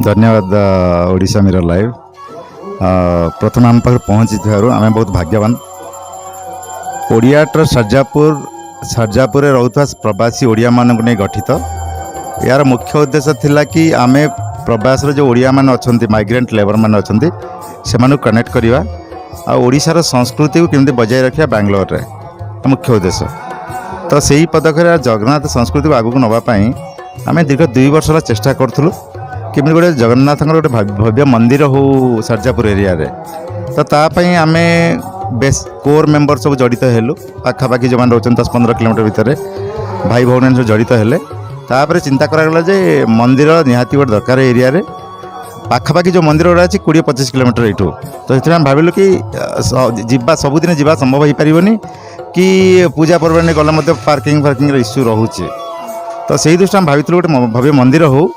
धन्यवाद Odisha mirror live. प्रथम आम पाखे पहुँची आम बहुत भाग्यवान। ओडियाटर सरजापुर रोता प्रवासी ओडिया मानक नहीं गठित। यार मुख्य उद्देश्य थिला कि आम प्रवास जो ओडिया मान अच्छा माइग्रेंट लेबर मान अच्छा से कनेक्ट करवा आशार संस्कृति को केमती बजाय रखा बांग्लोर रे मुख्य उद्देश्य। तो सही पदक्षेप जगन्नाथ संस्कृति को आगू नापी आम दीर्घ 2 वर्ष चेष्टा करूँ केमी गोटे जगन्नाथ गोटे भव्य मंदिर हो सरजापुर एरिया रे। तो तापाई आम बेस कोर मेंबर सब जड़ित हेलु पाखापाखि जो रोच 10-15 किलोमीटर भितर भाई भौणी सब जड़ित हेले। तापर चिंता करागला जे मंदिर निहाती गोटे दरकार एरिया रे पाखापाखि जो मंदिर गुड़ा अच्छी 20-25 किलोमीटर यूँ। तो ये भाविलु कि सबुदिन जावा संभव हो पारनि कि पूजा पर्व नहीं गला पार्किंग इश्यू रोचे। तो सही दृष्टि आम भाई गोटे भव्य मंदिर हो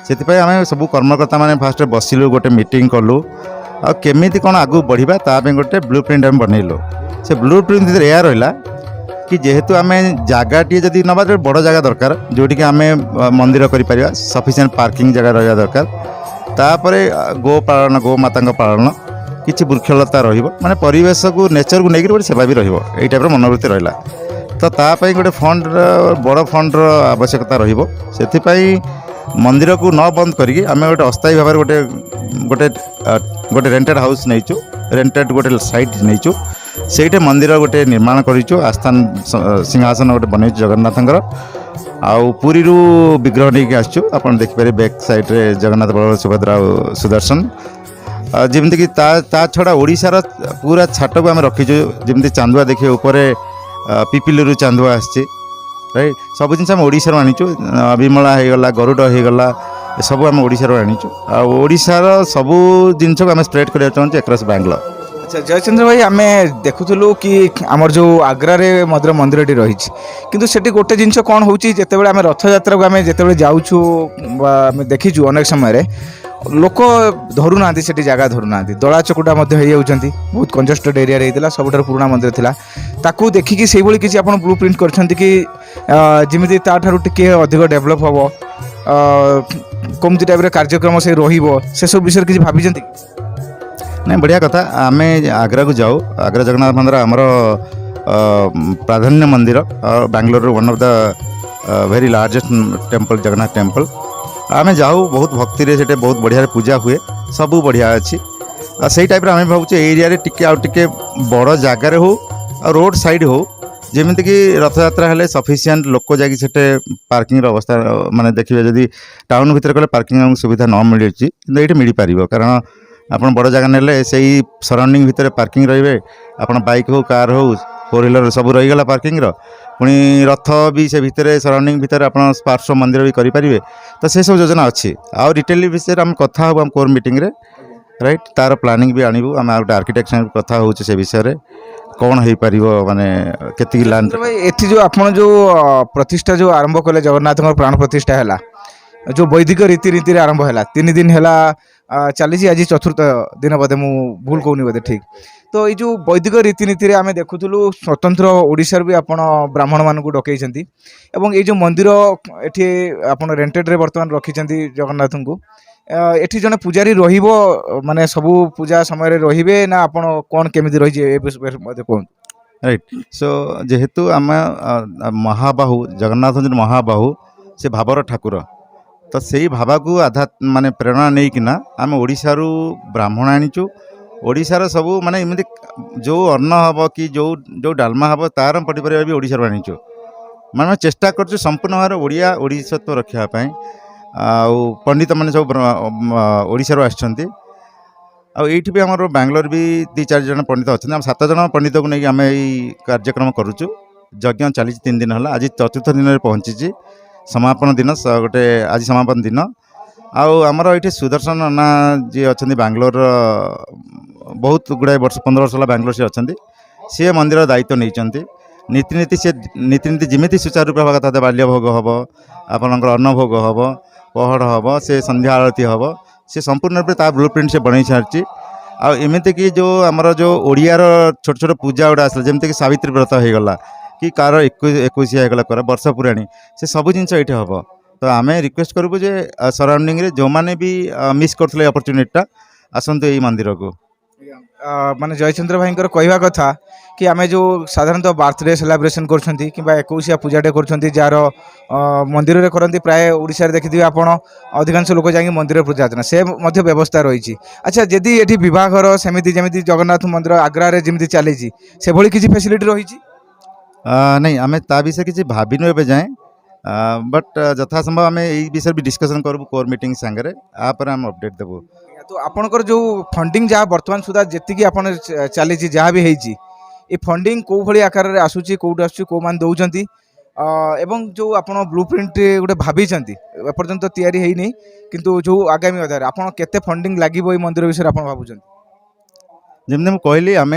से आम सब कर्मकर्ता मैंने फास्ट बसिलु गोटे मीटिंग कलु आमती कौन आगू बढ़ा ताप गोटे ब्लू प्रिंट आम बनइलु। से ब्लू प्रिंट भर यह रहा कि जेहेतु आम जगह जदि नवा बड़ जगह दरकार जोटि आम मंदिर कर सफिसीयंट पार्किंग जगह रहा दरकार। तापर गो पालन गो माता पालन किसी वृक्षलता माने परिवेश को नेचर को लेकर गोटे सेवा भी रही टाइप मनोवृत्ति रहा। तो तापाई गोटे फंड बड़ फंड्र आवश्यकता रही मंदिर को न बंद करके आम गोटे अस्थायी भाव गोटे गोटे गोटे रेंटेड हाउस नहीं रेंटेड गोटे साइट नहीं से मंदिर गोटे निर्माण करूँ आस्थान सिंहासन गोटे बनई जगन्नाथंकर आउ पुरी विग्रह नहीं आसचु आप देखिपारे बैक साइड रे जगन्नाथ बलभद्र सुभद्रा सुदर्शन जमीक ता छड़ा ओडिशार पूरा छाट को आम रखीचु जमी चांदुआ देखिए ऊपर पिपिलू चांदुआ आसची राइट सब जिन ओडिशार आनीचु विमला होगला गरुड़ होगला सब आम ओडिशार आनीचु ओडिशार सबू जिन को आम स्प्रेड करा चाहूँ एक्रॉस बैंगलोर। अच्छा जयचंद्र भाई आम देखुलु कि आमर जो आग्रारे मध्य मंदिरटी रही किंतु सेठी गोटे जिनस कौन होची जेतेबेले आम रथ यात्रा को आम जेतेबेले जाउछु आम देखीचु अनेक समय लोक धरू ना सेठी जगह धरू ना दला चकुटा बहुत कंजेस्टेड एरिया रही सबुठार पुराना मंदिर थिला ताकू देखिकी से भाई किसी आप ब्लू प्रिंट करछंती कि जमी ताठारू टिके अधिक डेभलप हम कमती टाइप कार्यक्रम से रहिबो से सब विषय किसी भाभी नहीं बढ़िया कथा आम आग्रा को जाऊ आग्रा जगन्नाथ मंदिर आमर प्राधान्य मंदिर और Bangalore one of the very largest temple Jagannath temple आम जाऊ बहुत भक्ति रे सेटे बहुत बढ़िया पूजा हुए सब बढ़िया अच्छी से टाइप आम भावुँ एरिया टिके आउ टिके बड़ जगार हो रोड साइड हो जमीती कि रथ यात्रा हेले सफिसीयंट लोक जाके पार्किंग अवस्था माने देखिए जदि टाउन भितर कले पार्किंग सुविधा न मिली ये मिल पार कारण आप बड़ जगह ने से सराउंडिंग भितर पार्किंग रे आप बाइक हो कार हो 4 व्हीलर सब रहीगला पार्किंग पुणी रथ भी से भितर सराउंडिंग भितर आप पार्श्व मंदिर भी करेंगे। तो से सब योजना अच्छी आउ डिटेल विषय आम कथा हम कोर मीटिंग रे राइट तार प्लानिंग भी आणबू आम गोटे आर्किटेक्ट कथा हो से विषय कौन हो पार माने केतिकी लैंड एथि जो आप जो प्रतिष्ठा जो आरंभ कले जगन्नाथ प्राण प्रतिष्ठा है जो वैदिक रीति आरंभ है 3 दिन है चली आज 4th दिन बोधे मु भूल कहूनी बोधे ठीक। तो ये जो वैदिक रीतिनीति आम देखुलु स्वतंत्र ओडिशार भी आपण ब्राह्मण मान को डकई एवं ये जो मंदिर एठी आपण रेंटेड रे वर्तमान रखी जगन्नाथ को एठी जने पुजारी रहिबो माने सबु पूजा समय रे ना आपण कौन केमिति रही कहूँ राइट। सो जेहेतु आम महाबाहु जगन्नाथ महाबाहु से भावर ठाकुर तो से भावा को आधा माने प्रेरणा नहीं कि आम ओडिशारू ब्राह्मण आनीचु ओडिशार सबू माने एमती जो अन्न हम कि जो डालमा हम तार पनीपरिया भी ओडिशारू आनीचु माने चेष्टा कर संपूर्ण भाव ओडिया ओडिशत्व रखापी पंडित मैंने सब ओडिशारू आछंती आईठी भी आमर बांग्लोर भी 2-4 जन पंडित अच्छा आम 7 जन पंडित को लेकिन आम यही कार्यक्रम करुचु यज्ञ चली 3 दिन है आज 4th दिन में पहुँची समापन दिन गोटे आज समापन दिन आमर ये सुदर्शन ना जी अच्छा बांग्लोर बहुत गुड़ाए वर्ष 15 वर्ष बांग्लोर से अच्छा सी मंदिर दायित्व नहीं नीतिनीति से नीतिनीति जमी सुचारू रूप कथा बाल्य भोग हम आपंकर अन्न भोग हम पहड़ हम से संध्या आरती हम से संपूर्ण रूप से ब्लू प्रिंट से बन सारी आमती कि जो आमर जो ओडियार छोट छोट पूजा गुड़ा आसला जमीक कि सावित्री व्रत होगला कि कार 21 होगला कर वर्ष पुराणी से सब जिन ये हम तो आम रिक्वेस्ट करूँ जे सराउंडिंग जो मैंने भी मिस करते अपरच्युनिटा आसतु यही मंदिर को। ମାନେ ଜୟଚନ୍ଦ୍ର ଭାଇଙ୍କର କହିବା କଥା କି ଆମେ ଯେଉଁ ସାଧାରଣତଃ ବାର୍ଥଡେ ସେଲିବ୍ରେସନ୍ କରୁଛନ୍ତି କିମ୍ବା ଏକୋଇଶିଆ ପୂଜାଟେ କରୁଛନ୍ତି ଯାହାର ମନ୍ଦିରରେ କରନ୍ତି ପ୍ରାୟ ଓଡ଼ିଶାରେ ଦେଖିଥିବେ ଆପଣ ଅଧିକାଂଶ ଲୋକ ଯାଇକି ମନ୍ଦିରରେ ପୂଜା ଅର୍ଚ୍ଚନା ସେ ମଧ୍ୟ ବ୍ୟବସ୍ଥା ରହିଛି। ଆଚ୍ଛା ଯଦି ଏଠି ବିବାହର ସେମିତି ଯେମିତି ଜଗନ୍ନାଥ ମନ୍ଦିର ଆଗ୍ରାରେ ଯେମିତି ଚାଲିଛି ସେଭଳି କିଛି ଫ୍ୟାସିଲିଟି ରହିଛି? नहीं आम ता विषय किसी भाविनु ए जाए बट यथासंभव आम यही विषय भी डिस्कसन करूँ कोर मीटिंग सांगे आपर आम अपडेट देबू। तो आपणकर जो फंडिंग जहाँ बर्तमान सुधा जी आप चली जहाँ भी होती ये फंडिंग कौ भाई आकार में आसूची कौट आसूँ कौ मान दौरान एवं जो आप ब्लू प्रिंट गोटे भाई एपर्तंत तैयारी होनी किंतु जो आगामी अध्याय आप केते फंडिंग लगे मंदिर विषय आप भावुं? जमी मुझे कहली आम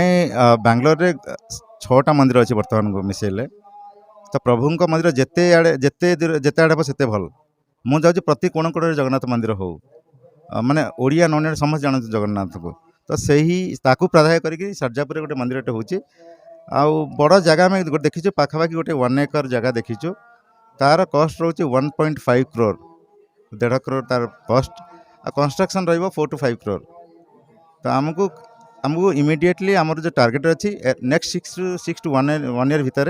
बांग्लोर रे 6टा मंदिर अच्छे बर्तमान को मिसेले तो प्रभु मंदिर जिते आड़े जिते आड़े से भल मुझे प्रति कोण कोण जगन्नाथ मंदिर हो माने ओडिया नन समस्त जानते जगन्नाथ को तो से ही ताकू प्राधान्य करके सरजापुर गोटे मंदिरटे होची आउ बड़ जगह में देखीचु पाखापाखि गोटे 1 एकर जगह देखीचु तार कस्ट रोचे 1.5 करोड़ 1.5 करोड़ तार कस्ट आ कंस्ट्रक्शन रहिबो 4 to 5 करोड़। तो आमको इमिडिएटली आमर जो टार्गेट अच्छी नेक्स्ट 6 to 1 year भितर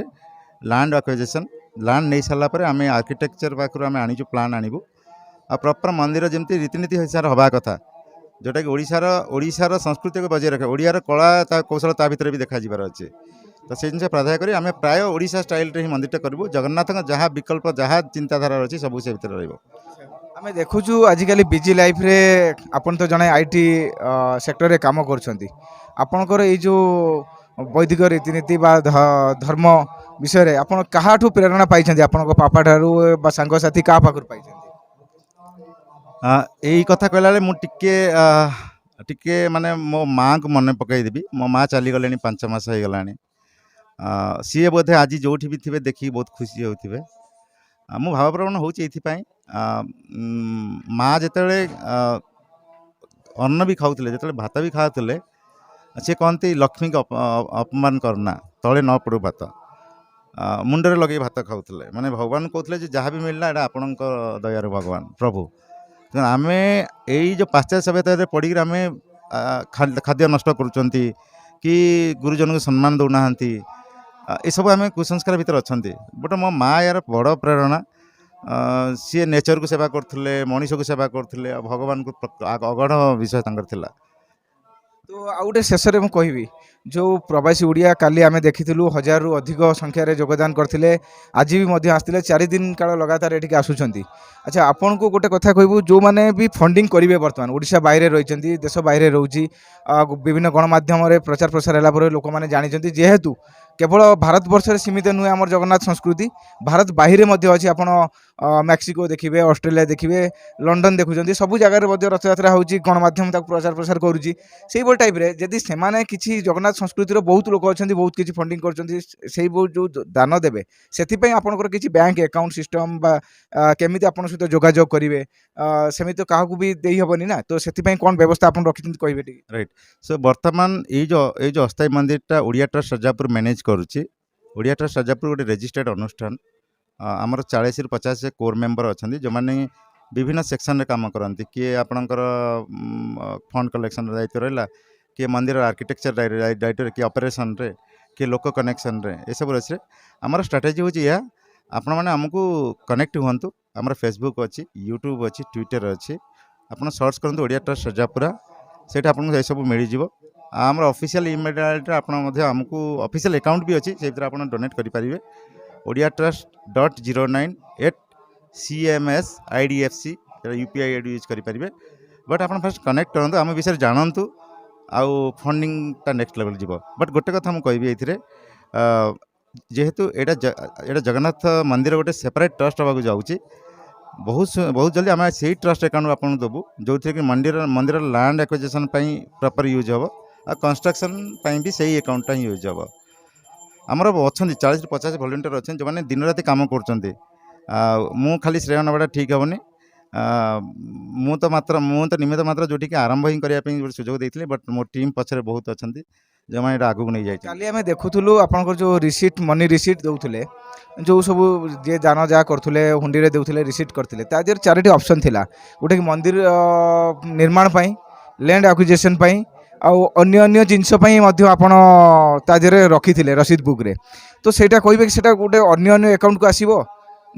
लैंड एक्विजिशन लैंड नहीं सारा पर आम आर्किटेक्चर पाखु आम आनीचु प्लान आणबू आ प्रॉपर मंदिर जमती रीतिनीति हिसाब हवा कथा जोटा कि ओडिशार संस्कृति को बजाय रखे ओडियार कला कौशल ता भीतर भी देखा जीवार अच्छे तो से जिन प्राधान्य करी आम प्राय ओडिशा स्टाइल रे ही मंदिरटा करूँ जगन्नाथ जहाँ विकल्प जहाँ चिंताधारा अच्छी सब से भीतर रहिबो। आम देखुचु आजिकल बिजी लाइफ रे आपन तो जने आईटी सेक्टर रे काम करछंती आपनकर ए जो वैदिक रीतिनीति बा धर्म विषय रे आपन काहाठू प्रेरणा पाइछंती आपन को पापा ठारू बा संग साथी का पाखर पाइछंती? यही कथा कहला मु टिके माने मो माँ को मन पकईदेवी मो माँ चली गले 5 मास हो गला सी बोधे आज जो भी थे देखिए बहुत खुशी होते मु भावप्रवण हूँ माँ जिते अन्न भी खाऊले जो भात भी खाते सी कहती लक्ष्मी को अपमान करना तले न पड़ू भात मुंडे लगे भात खाऊले माने भगवान कहते जहाँ भी मिलना यहाँ आपण दयार भगवान प्रभु आम यही जो पाश्चात्य सभ्यता पड़ी आम खाद्य नष्ट करुँच कि गुरुजन को सम्मान दौना ये सब आम कुसंस्कार भीतर अच्छा बट मो माँ यार बड़ प्रेरणा सी नेचर को सेवा करते मनीष को सेवा करते भगवान को अगढ़ विषय था। तो आउ गोटे शेष में कहबी जो प्रवासी ओडिया काली आमे देखिथिलु 1000 रु अधिक संख्या रे योगदान करथिले आज भी आसते 4 दिन काल लगातार एठिक आसुचंती। अच्छा आपन को गोटे कथा कहबू जो माने भी फंडिंग करिवे वर्तमान ओडिशा बाहर रहिचंती देश बाहर रहउची विभिन्न गणमाध्यम रे प्रचार प्रसार होला पर लोक माने जानिचंती जेहेतु केवल भारत वर्ष रे सीमित नुहे आमर जगन्नाथ संस्कृति भारत बाहर मध्य अछि आपण मेक्सिको देखिए ऑस्ट्रेलिया देखिए लंडन देखुं सबू जगार रथयात्रा होची गणमाध्यम तक प्रचार प्रसार करुँची से टाइप रे जदि से किसी जगन्नाथ संस्कृतिर बहुत लोक अच्छा बहुत किसी फंडिंग कर जो दान देवे से आपंकर किसी बैंक अकाउंट सिस्टम केमी आप सहित जोगाजोग करेंगे सेमि तो क्या भी दे हेनी ना तो से कौन व्यवस्था आप रखी कहे राइट सो बर्तमान ये जो अस्थायी मंदिरटा ओडिया ट्रस्ट सरजापुर मैनेज करुच्ची ओडिया ट्रस्ट सरजापुर गोटे रजिस्टर्ड अनुष्ठान आमर 40 रु 50 कोर मेंबर अच्छा जो मैंने विभिन्न सेक्शन रे काम करती किए आपणकर फंड कलेक्शन दायित्व रहा किए मंदिर आर्किटेक्चर दायित्व किए ऑपरेशन रे किए लोक कनेक्शन रे ये सब अच्छे आमर स्ट्राटेजी हूँ यह आपण मैंने आमको कनेक्ट हूँ आमर फेसबुक अच्छी यूट्यूब अच्छी ट्विटर अच्छी आप सर्च करूँ ओडिया ट्रस्ट सरजापुरा से आपको सब मिल आमर ऑफिशियल ईमेल आमको ऑफिशियल अकाउंट भी अच्छी से आप डोनेट करेंगे odiatrust.09@cms.idfc UPI आईडी यूज करेंगे बट आप फास्ट कनेक्ट करूँ आम विषय जानतु आउ फंडिंग नेक्स्ट लेवल जीव बट गोटे कथा मुझे कहबी जेहेतु एटा जगन्नाथ मंदिर गोटे सेपरेट ट्रस्ट होगा जाऊँगी बहुत जल्दी आम से ट्रस्ट अकाउंट आपको देवु जो थी कि मंदिर लैंड एक्विजिशन प्रॉपर यूज हम आ कंस्ट्रक्शन भी सही अकाउंट ही यूज हम आमर अच्छा 40 रु 50 वॉलंटियर अच्छे जो मैंने दिन राति काम कर मु खाली श्रेय नवाटा ठीक हेनी मु तो निमित्त मात्र जो आरंभ ही करने सुजोग देती बट मो टीम पछरे बहुत अच्छा ଯେଉଁମାନେ ଏଇଟା ଆଗକୁ ନେଇଯାଇଛନ୍ତି। କାଲି ଆମେ ଦେଖୁଥିଲୁ ଆପଣଙ୍କର ଯେଉଁ ରିସିଟ୍ ମନି ରିସିଟ୍ ଦେଉଥିଲେ, ଯେଉଁ ସବୁ ଯିଏ ଦାନ ଯାହା କରୁଥିଲେ ହୁଣ୍ଡିରେ ଦେଉଥିଲେ ରିସିଟ୍ କରିଥିଲେ, ତା ଦେହରେ 4ଟି ଅପସନ୍ ଥିଲା। ଗୋଟେ କି ମନ୍ଦିର ନିର୍ମାଣ ପାଇଁ, ଲ୍ୟାଣ୍ଡ ଆକ୍ୱିଜିସନ୍ ପାଇଁ, ଆଉ ଅନ୍ୟ ଅନ୍ୟ ଜିନିଷ ପାଇଁ ମଧ୍ୟ ଆପଣ ତା ଦେହରେ ରଖିଥିଲେ ରସିଦ ବୁକ୍ରେ। ତ ସେଇଟା କହିବେ କି ସେଇଟା ଗୋଟେ ଅନ୍ୟ ଅନ୍ୟ ଆକାଉଣ୍ଟକୁ ଆସିବ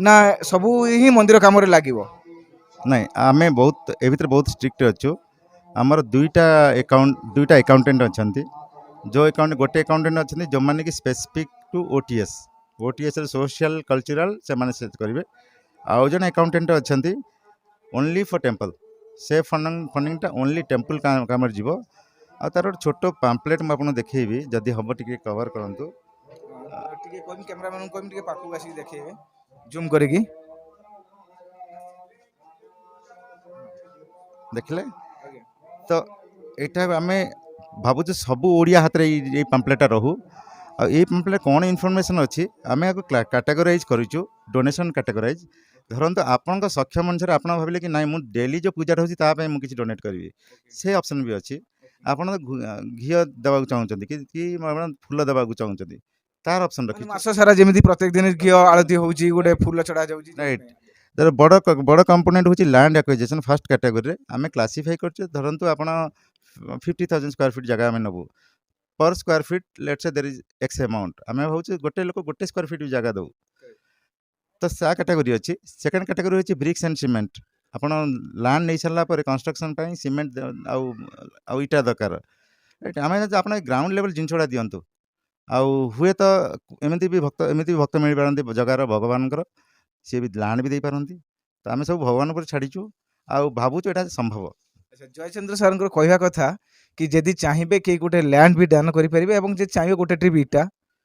ନା ସବୁ ହିଁ ମନ୍ଦିର କାମରେ ଲାଗିବ? ନାଇଁ ଆମେ ବହୁତ ଏ ଭିତରେ ବହୁତ ଷ୍ଟ୍ରିକ୍ଟ ଅଛୁ। ଆମର ଦୁଇଟା ଆକାଉଣ୍ଟାଣ୍ଟ ଅଛନ୍ତି। ଯେଉଁ ଗୋଟେ ଆକାଉଣ୍ଟାଣ୍ଟ ଅଛନ୍ତି ଯେଉଁମାନେ କି ସ୍ପେସିଫିକ୍ ଟୁ ଓଟିଏସ୍ର ସୋସିଆଲ କଲଚରାଲ ସେମାନେ ସେ କରିବେ। ଆଉ ଜଣେ ଆକାଉଣ୍ଟାଣ୍ଟ ଅଛନ୍ତି ଓନ୍ଲି ଫର୍ ଟେମ୍ପଲ୍। ସେ ଫଣ୍ଡିଂଟା ଓନ୍ଲି ଟେମ୍ପଲ୍ କାମରେ ଯିବ। ଆଉ ତାର ଗୋଟେ ଛୋଟ ପାମ୍ପଲେଟ୍ ମୁଁ ଆପଣଙ୍କୁ ଦେଖେଇବି, ଯଦି ହେବ ଟିକେ କଭର କରନ୍ତୁ। ଟିକେ କହିବି କ୍ୟାମେରାମ୍ୟାନଙ୍କୁ କହିବି ଟିକେ ପାଖକୁ ଆସିକି ଦେଖେଇବେ ଜୁମ୍ କରିକି। ଦେଖିଲେ ତ ଏଇଟା ଆମେ ଭାବୁଛୁ ସବୁ ଓଡ଼ିଆ ହାତରେ ଏଇ ପାମ୍ପଲେଟ୍ଟା ରହୁ। ଆଉ ଏଇ ପାମ୍ପଲେଟ୍ କ'ଣ ଇନଫର୍ମେସନ୍ ଅଛି ଆମେ ଆକୁ କାଟାଗୋରାଇଜ୍ କରିଛୁ, ଡୋନେସନ୍ କାଟାଗୋରାଇଜ୍। ଧରନ୍ତୁ ଆପଣଙ୍କ ସକ୍ଷମ ଅନୁସାରେ ଆପଣ ଭାବିଲେ କି ନାଇଁ ମୁଁ ଡେଲି ଯେଉଁ ପୂଜାଟା ହେଉଛି ତା ପାଇଁ ମୁଁ କିଛି ଡୋନେଟ୍ କରିବି, ସେ ଅପସନ୍ ବି ଅଛି। ଆପଣ ଘିଅ ଦେବାକୁ ଚାହୁଁଛନ୍ତି କି ଫୁଲ ଦେବାକୁ ଚାହୁଁଛନ୍ତି, ତାର ଅପସନ୍ ରଖିଛୁ। ମାସ ସାରା ଯେମିତି ପ୍ରତ୍ୟେକ ଦିନ ଘିଅ ଆଳତି ହେଉଛି, ଗୋଟେ ଫୁଲ ଚଢ଼ା ଯାଉଛି। ରାଇଟ୍। ତାର ବଡ଼ କମ୍ପୋନେଣ୍ଟ ହେଉଛି ଲ୍ୟାଣ୍ଡ ଆକ୍ୱିଜିସନ୍। ଫାର୍ଷ୍ଟ କାଟାଗୋରୀରେ ଆମେ କ୍ଲାସିଫାଇ କରୁଛୁ। ଧରନ୍ତୁ ଆପଣ 50,000 ସ୍କୋୟାର ଫିଟ୍ ଜାଗା ଆମେ ନେବୁ, ପର୍ ସ୍କୋୟାର ଫିଟ୍ ଲେଟ୍ସ ସେ ଦେର୍ ଇଜ୍ ଏକ୍ସ ଆମାଉଣ୍ଟ। ଆମେ ଭାବୁଛୁ ଗୋଟେ ଲୋକ ଗୋଟେ ସ୍କୋୟାର ଫିଟ୍ ଜାଗା ଦେଉ, ତ ତା କାଟାଗୋରୀ ଅଛି। ସେକେଣ୍ଡ କାଟାଗୋରୀ ହେଉଛି ବ୍ରିକ୍ସ ଆଣ୍ଡ ସିମେଣ୍ଟ। ଆପଣ ଲ୍ୟାଣ୍ଡ ନେଇସାରିଲା ପରେ କନଷ୍ଟ୍ରକ୍ସନ୍ ପାଇଁ ସିମେଣ୍ଟ ଆଉ ଇଟା ଦରକାର। ରାଇଟ୍। ଆମେ ଆପଣ ଗ୍ରାଉଣ୍ଡ ଲେଭେଲ୍ ଜିନିଷ ଗୁଡ଼ା ଦିଅନ୍ତୁ। ଆଉ ହୁଏତ ଏମିତି ବି ଭକ୍ତ ମିଳିପାରନ୍ତି ଜଗାର ଭଗବାନଙ୍କର, ସିଏ ବି ଲ୍ୟାଣ୍ଡ ବି ଦେଇପାରନ୍ତି। ତ ଆମେ ସବୁ ଭଗବାନ ଉପରେ ଛାଡ଼ିଛୁ ଆଉ ଭାବୁଛୁ ଏଇଟା ସମ୍ଭବ। ଜୟଚନ୍ଦ୍ର ସାର୍ଙ୍କର କହିବା କଥା କି ଯଦି ଚାହିଁବେ କେହି ଗୋଟେ ଲ୍ୟାଣ୍ଡ ବି ଦାନ କରିପାରିବେ, ଏବଂ ଯଦି ଚାହିଁବେ ଗୋଟେ ଟ୍ରିପ୍ ଇଟା,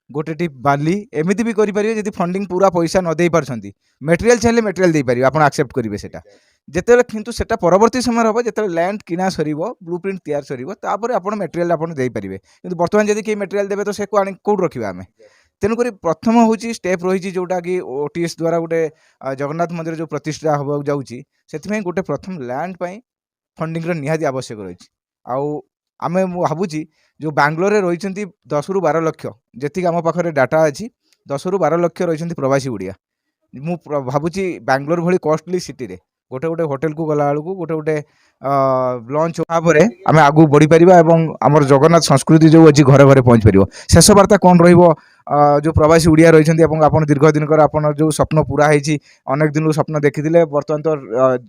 ଗୋଟେ ଟ୍ରିପ୍ ବାଲି ଏମିତି ବି କରିପାରିବେ। ଯଦି ଫଣ୍ଡିଂ ପୁରା ପଇସା ନ ଦେଇ ପାରୁଛନ୍ତି, ମେଟେରିଆଲ ଚାହିଁଲେ ମେଟେରିଆଲ ଦେଇପାରିବେ, ଆପଣ ଆକ୍ସେପ୍ଟ କରିବେ ସେଟା। ଯେତେବେଳେ କିନ୍ତୁ ସେଟା ପରବର୍ତ୍ତୀ ସମୟରେ ହେବ, ଯେତେବେଳେ ଲ୍ୟାଣ୍ଡ କିଣା ସରିବ, ବ୍ଲୁ ପ୍ରିଣ୍ଟ ତିଆରି ସରିବ, ତାପରେ ଆପଣ ମେଟେରିଆଲ ଆପଣ ଦେଇପାରିବେ। କିନ୍ତୁ ବର୍ତ୍ତମାନ ଯଦି କେହି ମେଟେରିଆଲ ଦେବେ ତ ସେ ଆଣି କେଉଁଠି ରଖିବା ଆମେ? ତେଣୁକରି ପ୍ରଥମ ହେଉଛି ଷ୍ଟେପ୍ ରହିଛି ଯେଉଁଟାକି ଓଟିଏସ୍ ଦ୍ୱାରା ଗୋଟେ ଜଗନ୍ନାଥ ମନ୍ଦିର ଯେଉଁ ପ୍ରତିଷ୍ଠା ହେବାକୁ ଯାଉଛି, ସେଥିପାଇଁ ଗୋଟେ ପ୍ରଥମ ଲ୍ୟାଣ୍ଡ ପାଇଁ ଫଣ୍ଡିଂର ନିହାତି ଆବଶ୍ୟକ ରହିଛି। ଆଉ ମୁଁ ଭାବୁଛି ଯେଉଁ ବାଙ୍ଗଲୋରରେ ରହିଛନ୍ତି 10ରୁ 12 ଲକ୍ଷ, ଯେତିକି ଆମ ପାଖରେ ଡାଟା ଅଛି 10ରୁ 12 ଲକ୍ଷ ରହିଛନ୍ତି ପ୍ରବାସୀ ଓଡ଼ିଆ। ମୁଁ ଭାବୁଛି ବାଙ୍ଗଲୋର ଭଳି କଷ୍ଟଲି ସିଟିରେ ଗୋଟେ ହୋଟେଲକୁ ଗଲାବେଳକୁ ଗୋଟେ ଲଞ୍ଚ ତାପରେ ଆମେ ଆଗକୁ ବଢ଼ିପାରିବା ଏବଂ ଆମର ଜଗନ୍ନାଥ ସଂସ୍କୃତି ଯେଉଁ ଅଛି ଘରେ ଘରେ ପହଞ୍ଚିପାରିବ। ଶେଷ ବାର୍ତ୍ତା କ'ଣ ରହିବ ଯେଉଁ ପ୍ରବାସୀ ଓଡ଼ିଆ ରହିଛନ୍ତି ଏବଂ ଆପଣ ଦୀର୍ଘ ଦିନକର ଆପଣ ଯେଉଁ ସ୍ୱପ୍ନ ପୁରା ହେଇଛି, ଅନେକ ଦିନରୁ ସ୍ୱପ୍ନ ଦେଖିଥିଲେ, ବର୍ତ୍ତମାନ ତ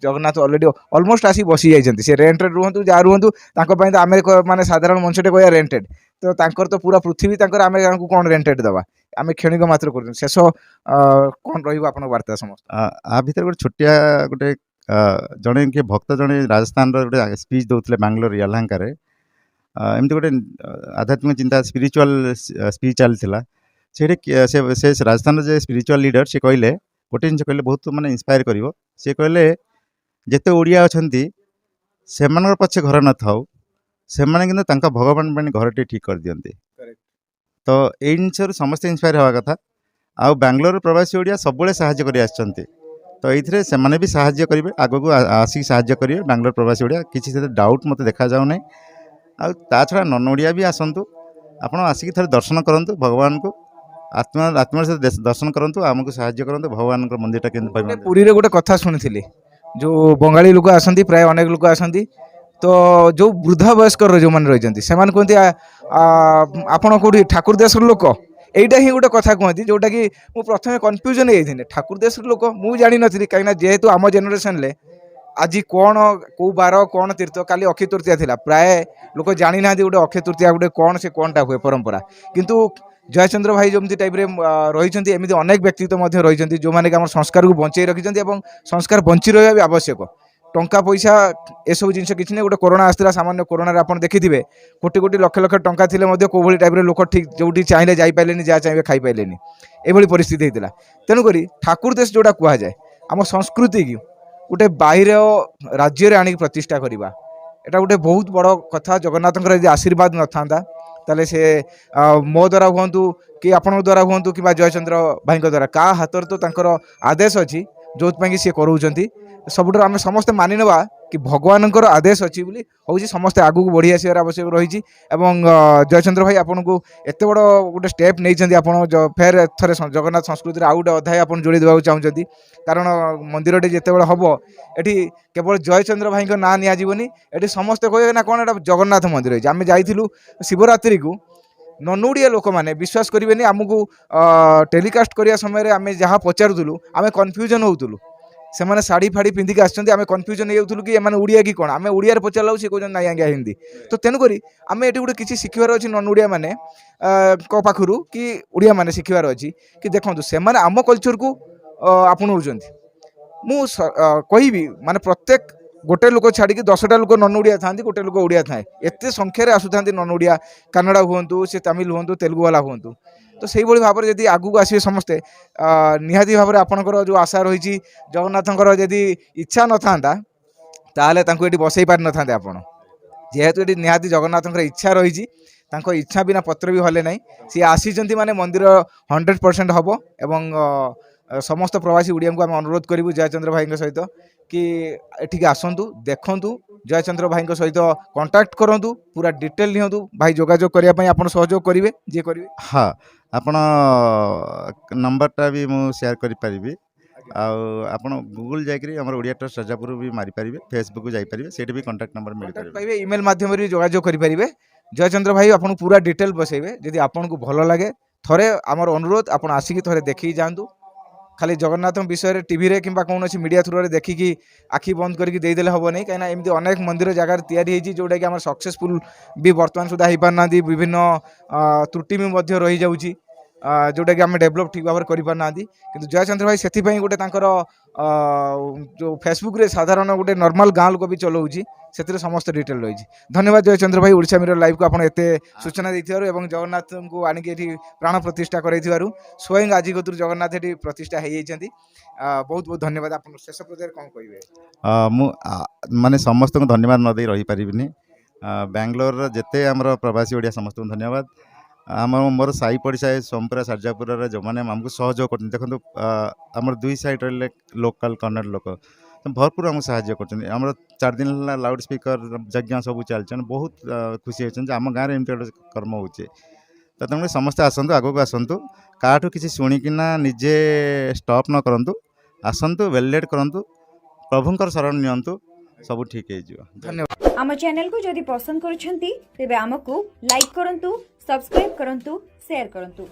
ଜଗନ୍ନାଥ ଅଲରେଡ଼ି ଅଲମୋଷ୍ଟ ଆସି ବସି ଯାଇଛନ୍ତି। ସେ ରେଣ୍ଟରେ ରୁହନ୍ତୁ ଯାହା ରୁହନ୍ତୁ, ତାଙ୍କ ପାଇଁ ତ ଆମେ ମାନେ ସାଧାରଣ ମଣିଷଟେ କହିବା ରେଣ୍ଟେଡ୍, ତ ତାଙ୍କର ତ ପୁରା ପୃଥିବୀ ତାଙ୍କର, ଆମେ ତାଙ୍କୁ କ'ଣ ରେଣ୍ଟେଡ୍ ଦେବା? ଆମେ କ୍ଷଣିକ ମାତ୍ର କରୁଛନ୍ତି। ଶେଷ କ'ଣ ରହିବ ଆପଣଙ୍କ ବାର୍ତ୍ତା ସମସ୍ତ? ଆ ଭିତରେ ଗୋଟେ ଛୋଟିଆ ଗୋଟେ ଜଣେ କିଏ ଭକ୍ତ ଜଣେ ରାଜସ୍ଥାନର ଗୋଟେ ସ୍ପିଚ୍ ଦେଉଥିଲେ ବାଙ୍ଗଲୋର ୟେଲାହାଙ୍କାରେ। ଏମିତି ଗୋଟେ ଆଧ୍ୟାତ୍ମିକ ଚିନ୍ତା ସ୍ପିରିଚୁଆଲ୍ ସ୍ପିଚ୍ ଚାଲିଥିଲା। ସେଇଠି ସେ ରାଜସ୍ଥାନର ଯେ ସ୍ପିରିଚୁଆଲ୍ ଲିଡର ସେ କହିଲେ ଗୋଟେ ଜିନିଷ କହିଲେ ବହୁତ ମାନେ ଇନ୍ସପାୟାର କରିବ। ସେ କହିଲେ ଯେତେ ଓଡ଼ିଆ ଅଛନ୍ତି ସେମାନଙ୍କର ପଛେ ଘର ନଥାଉ, ସେମାନେ କିନ୍ତୁ ତାଙ୍କ ଭଗବାନ ପାଇଁ ଘରଟି ଠିକ୍ କରିଦିଅନ୍ତି। ତ ଏଇ ଜିନିଷରୁ ସମସ୍ତେ ଇନ୍ସପାୟାର ହେବା କଥା। ଆଉ ବାଙ୍ଗଲୋର ପ୍ରବାସୀ ଓଡ଼ିଆ ସବୁବେଳେ ସାହାଯ୍ୟ କରି ଆସିଛନ୍ତି, ତ ଏଇଥିରେ ସେମାନେ ବି ସାହାଯ୍ୟ କରିବେ, ଆଗକୁ ଆସିକି ସାହାଯ୍ୟ କରିବେ ବାଙ୍ଗଲୋର ପ୍ରବାସୀ ଓଡ଼ିଆ, କିଛି ସେଥିରେ ଡାଉଟ୍ ମୋତେ ଦେଖାଯାଉ ନାହିଁ। ଆଉ ତା ଛଡ଼ା ନନ୍ ଓଡ଼ିଆ ବି ଆସନ୍ତୁ, ଆପଣ ଆସିକି ଥରେ ଦର୍ଶନ କରନ୍ତୁ ଭଗବାନଙ୍କୁ, ଆତ୍ମାର ସହିତ ଦର୍ଶନ କରନ୍ତୁ, ଆମକୁ ସାହାଯ୍ୟ କରନ୍ତୁ ଭଗବାନଙ୍କ ମନ୍ଦିରଟା କେମିତି। ପୁରୀରେ ଗୋଟେ କଥା ଶୁଣିଥିଲି, ଯେଉଁ ବଙ୍ଗାଳୀ ଲୋକ ଆସନ୍ତି, ପ୍ରାୟ ଅନେକ ଲୋକ ଆସନ୍ତି, ତ ଯେଉଁ ବୃଦ୍ଧା ବୟସ୍କର ଯେଉଁମାନେ ରହିଛନ୍ତି ସେମାନେ କୁହନ୍ତି ଆପଣ କେଉଁଠି ଠାକୁର ଦେଶର ଲୋକ? এইটা ହିଁ ଗୋଟେ କଥା କୁହନ୍ତି, ଯେଉଁଟାକି ମୁଁ ପ୍ରଥମେ କନଫ୍ୟୁଜନ୍ ହେଇଯାଇଥିଲି। ଠାକୁର ଦେଶର ଲୋକ ମୁଁ ଜାଣିନଥିଲି, କାହିଁକିନା ଯେହେତୁ ଆମ ଜେନେରେସନ୍ରେ ଆଜି କ'ଣ କେଉଁ ବାର କ'ଣ ତୀର୍ଥ, କାଲି ଅକ୍ଷୟ ତୃତୀୟା ଥିଲା, ପ୍ରାୟ ଲୋକ ଜାଣିନାହାନ୍ତି ଗୋଟେ ଅକ୍ଷୟ ତୃତୀୟା ଗୋଟେ କ'ଣ, ସେ କ'ଣଟା ହୁଏ ପରମ୍ପରା। କିନ୍ତୁ ଜୟଚନ୍ଦ୍ର ଭାଇ ଯେମିତି ଟାଇପ୍ରେ ରହିଛନ୍ତି, ଏମିତି ଅନେକ ବ୍ୟକ୍ତିତ୍ୱ ମଧ୍ୟ ରହିଛନ୍ତି ଯେଉଁମାନେ କି ଆମର ସଂସ୍କାରକୁ ବଞ୍ଚେଇ ରଖିଛନ୍ତି ଏବଂ ସଂସ୍କାର ବଞ୍ଚି ରହିବା ବି ଆବଶ୍ୟକ। ଟଙ୍କା ପଇସା ଏସବୁ ଜିନିଷ କିଛି ନାହିଁ। ଗୋଟେ କରୋନା ଆସିଥିଲା, ସାମାନ୍ୟ କରୋନାରେ ଆପଣ ଦେଖିଥିବେ କୋଟି କୋଟି ଲକ୍ଷ ଲକ୍ଷ ଟଙ୍କା ଥିଲେ ମଧ୍ୟ କେଉଁଭଳି ଟାଇପ୍ରେ ଲୋକ ଠିକ୍ ଯେଉଁଠି ଚାହିଁଲେ ଯାଇପାରିଲେନି, ଯାହା ଚାହିଁବେ ଖାଇପାରିଲେନି, ଏଭଳି ପରିସ୍ଥିତି ହେଇଥିଲା। ତେଣୁକରି ଠାକୁର ଦେଶ ଯେଉଁଟା କୁହାଯାଏ, ଆମ ସଂସ୍କୃତିକୁ ଗୋଟେ ବାହିର ରାଜ୍ୟରେ ଆଣିକି ପ୍ରତିଷ୍ଠା କରିବା, এটা ଗୋଟେ ବହୁତ ବଡ଼ କଥା। ଜଗନ୍ନାଥଙ୍କର ଯଦି ଆଶୀର୍ବାଦ ନଥାନ୍ତା ତାହେଲେ ସେ ମୋ ଦ୍ୱାରା ହୁଅନ୍ତୁ କି ଆପଣଙ୍କ ଦ୍ୱାରା ହୁଅନ୍ତୁ କିମ୍ବା ଜୟଚନ୍ଦ୍ର ଭାଇଙ୍କ ଦ୍ୱାରା, କାହା ହାତରେ ତ ତାଙ୍କର ଆଦେଶ ଅଛି ଯେଉଁଥିପାଇଁ କି ସିଏ କରାଉଛନ୍ତି। ସବୁଠାରୁ ଆମେ ସମସ୍ତେ ମାନି ନେବା कि भगवानଙ୍କର आदेश अच्छी बोली हूँ समस्ते आगू बढ़ी आसबार आवश्यक रही जयचंद्र भाई आपन को एत बड़ गोटे स्टेप नहीं आप फेर थे जगन्नाथ संस्कृति आउ गोटे अध्याय आप जोड़ी देवा चाहते कारण मंदिरटी जिते बड़े हम ये केवल जयचंद्र भाई ना निजी ये समस्ते कहे ना कौन जगन्नाथ मंदिर है आम जाइलु शिवरात्रि को ननुड़िया लोक मैंने विश्वास करेंगे आमको टेलीकास्ट करने समय आम जहाँ पचारूलु आम कन्फ्यूजन होतुलु से मैंने शाढ़ी फाड़ी पिंधिक आम कन्फ्यूजन हो कि एम ओडिया कि कौन आम ओडिया पचारू सी कहते ना आज्ञा हिंदी तो तेणुक आम ये गोटे किसी शिखबार अच्छी ननुड़िया मैंने पाखु कि ओडिया मैंने शिखबार अच्छी कि देखो से आम कल्चर को आपणाऊँ मुझे कहबी माने प्रत्येक गोटे लोक छाड़ी 10टा लोक नन ओडिया था गोटे लोक ओडिया थाए एत संख्यार आसुता नन ओडिया कन्नड़ा हूँ से तमिल हूँ तेलुगु वाला हूँ तो से भाव में जब आगू आसवे समस्ते निहाती भाव में आपंकर जो आशा रही जगन्नाथर जदि इच्छा न था ताले ये बसई पारि न था आप जेहेतु ये निहाती जगन्नाथर इच्छा रही इच्छा बिना पत्र भी हले ना सी आसी माने मंदिर 100% हम एवं समस्त प्रवासी ओडिया को आम अनुरोध करूँ जयचंद्र भाई सहित कि एठिक आसतु देखु जयचंद्र भाई सहित कांटेक्ट करूँ पूरा डिटेल नियंतु भाई जोगाजोग करने आप सहयोग करेंगे जी करेंगे हाँ आपण नंबरटा भी मुझे सेयार करी आपण गूगल जाकरी हमर ओडिया ट्रस्ट सरजापुर भी मारी पारिबे फेसबुक जाइपारे सेठी भी कांटेक्ट नंबर मिल पाइबे ईमेल माध्यम रे जोगाजोग करि पारिबे जयचंद्र भाई आपन पूरा डिटेल बसैबे यदि आपन को भलो लागे थरे हमर अनुरोध आपन आसिकी थरे देखि जांतु खाली जगन्नाथ विषय टीवी रे किंबा कौन मीडिया थ्रू देखिकी आखि बंद करके देदेले हम नहीं कहीं एमती अनेक मंदिर जगार तैयारी जोटा कि सक्सेसफुल भी बर्तमान सुधा हो पारना विभिन्न त्रुटि भी रही जाऊँगी जोटा कि आम डेभलप ठीक भाव करना कि जयचंद्र भाई से गोटे जो फेसबुक रे साधारण गोटे नॉर्मल गाँ लोक भी चलाऊँगी से समस्त डिटेल रही धन्यवाद जयचंद्र भाई ओडिशा मिरर लाइव को आपड़ एत सूचना देथिबारु एवं जगन्नाथ को आनिक एठी प्राण प्रतिष्ठा करैथिबारु स्वयं आज कतुर जगन्नाथ एठी प्रतिष्ठा हो जाइछन्ति बहुत बहुत धन्यवाद आप शेष पर्यायर कौन कहिबे मु माने समस्त को धन्यवाद न दे रही पारिबिनी बेंगलोर जेते हमर प्रवासी ओडिया समस्त को धन्यवाद आम मोर साई पड़िशा सोमपुरा सरजापुर जो मैंने आमको सहयोग कर देखो आमर दुई साइड रही लोकल कन्नड़ लोक भरपूर आमको साहाଯ୍य कर 4 दिन लाउड स्पीकर यज्ञ सब चलते बहुत खुशी होती आम गाँव में एमती गोटे कर्म हो तेनाली समस्ते आसतु आगक आसतु काठू किसी शुणिकिना निजे स्टॉप न करूँ आसतु वेलडेट करूँ प्रभुंर शरण नियंतु सब ठीक हो धन्यवाद आम चैनल को जदि पसंद करुछंती तेबे आमको लाइक करंतु सब्सक्राइब करंतु शेयर करंतु।